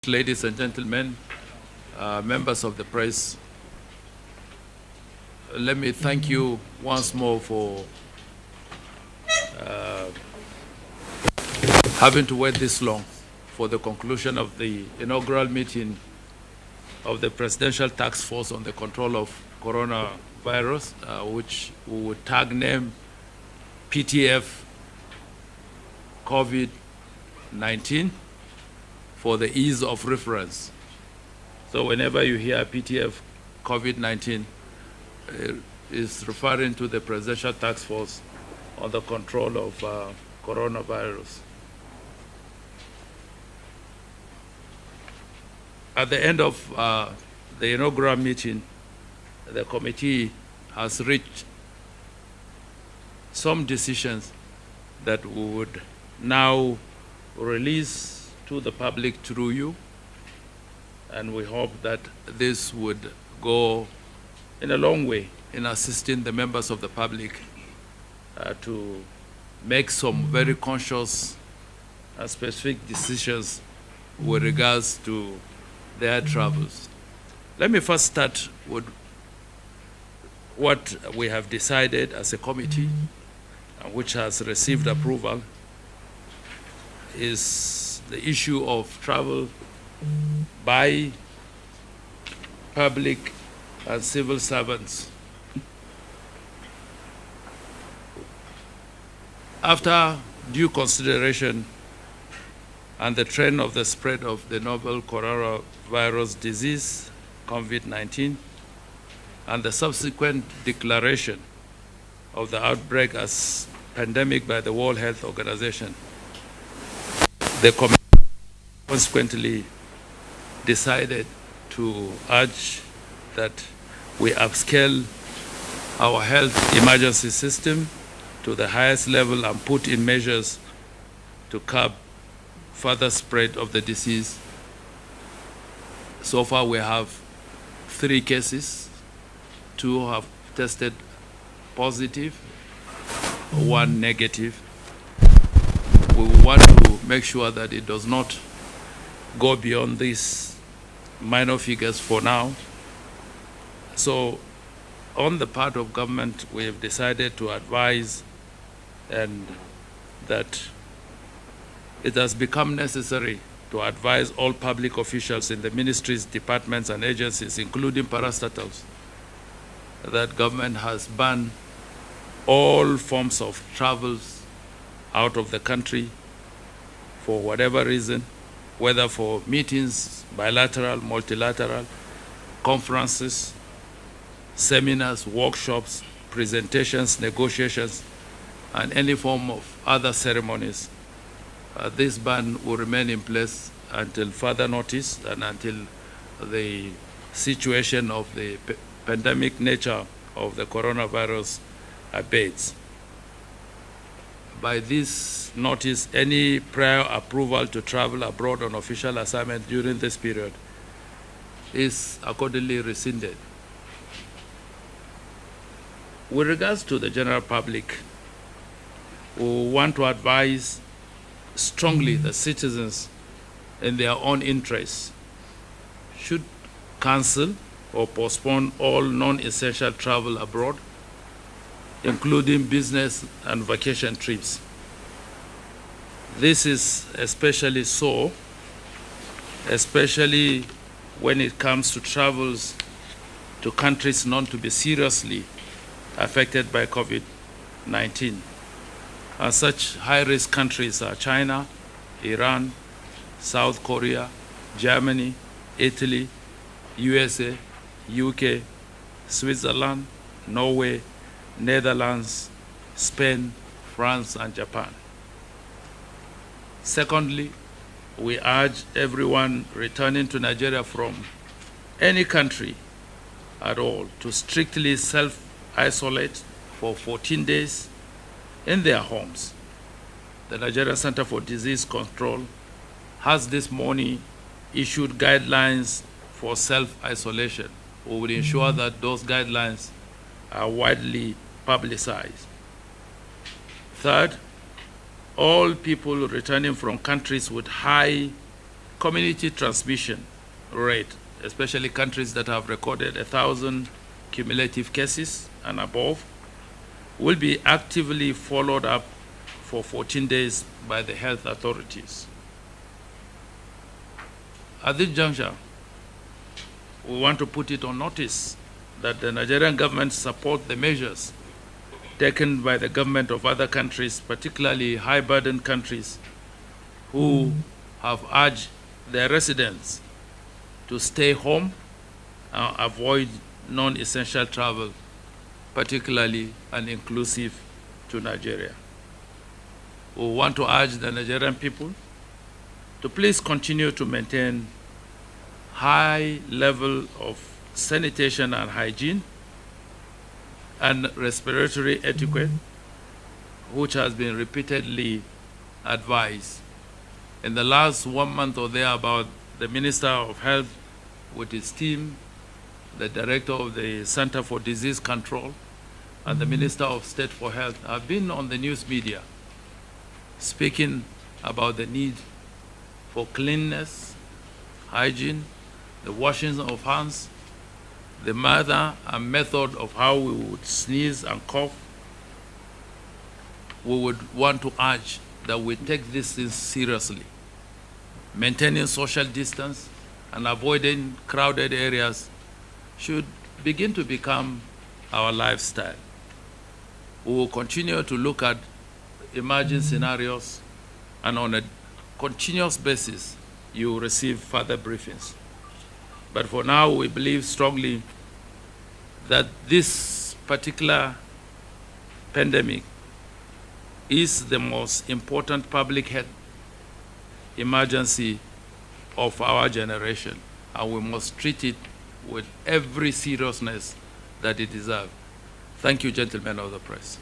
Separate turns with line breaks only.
ladies and gentlemen, members of the press, let me thank you once more for having to wait this long for the conclusion of the inaugural meeting of the Presidential Task Force on the Control of Coronavirus, which we would tag name PTF COVID-19 for the ease of reference. So whenever you hear PTF COVID-19, is referring to the Presidential Task Force on the Control of Coronavirus. At the end of the inaugural meeting, the committee has reached some decisions that we would now release to the public through you, and we hope that this would go in a long way in assisting the members of the public to make some very conscious and specific decisions with regards to their travels. Let me first start with what we have decided as a committee, which has received approval, is the issue of travel by public and civil servants. After due consideration and the trend of the spread of the novel coronavirus disease, COVID-19, and the subsequent declaration of the outbreak as pandemic by the World Health Organization, the committee consequently decided to urge that we upscale our health emergency system to the highest level and put in measures to curb further spread of the disease. So far we have 3 cases, 2 have tested positive, 1 negative. We want to make sure that it does not go beyond these minor figures for now. So on the part of government, we have decided to advise and that it has become necessary to advise all public officials in the ministries, departments, and agencies, including parastatals, that government has banned all forms of travels out of the country for whatever reason, whether for meetings, bilateral, multilateral, conferences, seminars, workshops, presentations, negotiations, and any form of other ceremonies. This ban will remain in place until further notice and until the situation of the pandemic nature of the coronavirus abates. By this notice, any prior approval to travel abroad on official assignment during this period is accordingly rescinded. With regards to the general public, we want to advise strongly the citizens in their own interests should cancel or postpone all non-essential travel abroad, including business and vacation trips. This is especially so, especially when it comes to travels to countries known to be seriously affected by COVID-19. And such high-risk countries are China, Iran, South Korea, Germany, Italy, USA, UK, Switzerland, Norway, Netherlands, Spain, France, and Japan. Secondly, we urge everyone returning to Nigeria from any country at all to strictly self-isolate for 14 days in their homes. The Nigerian Center for Disease Control has this morning issued guidelines for self-isolation. We will ensure that those guidelines are widely publicized. Third, all people returning from countries with high community transmission rate, especially countries that have recorded 1,000 cumulative cases and above, will be actively followed up for 14 days by the health authorities. At this juncture, we want to put it on notice that the Nigerian government supports the measures taken by the government of other countries, particularly high-burden countries, who have urged their residents to stay home and avoid non-essential travel, particularly and inclusive to Nigeria. We want to urge the Nigerian people to please continue to maintain high level of sanitation and hygiene and respiratory etiquette, which has been repeatedly advised. In the last 1 month or thereabout, the Minister of Health with his team, the Director of the Center for Disease Control, and the Minister of State for Health have been on the news media speaking about the need for cleanliness, hygiene, the washing of hands, the manner and method of how we would sneeze and cough. We would want to urge that we take these things seriously. Maintaining social distance and avoiding crowded areas should begin to become our lifestyle. We will continue to look at emerging scenarios, and on a continuous basis, you will receive further briefings. But for now, we believe strongly that this particular pandemic is the most important public health emergency of our generation, and we must treat it with every seriousness that it deserves. Thank you, gentlemen of the press.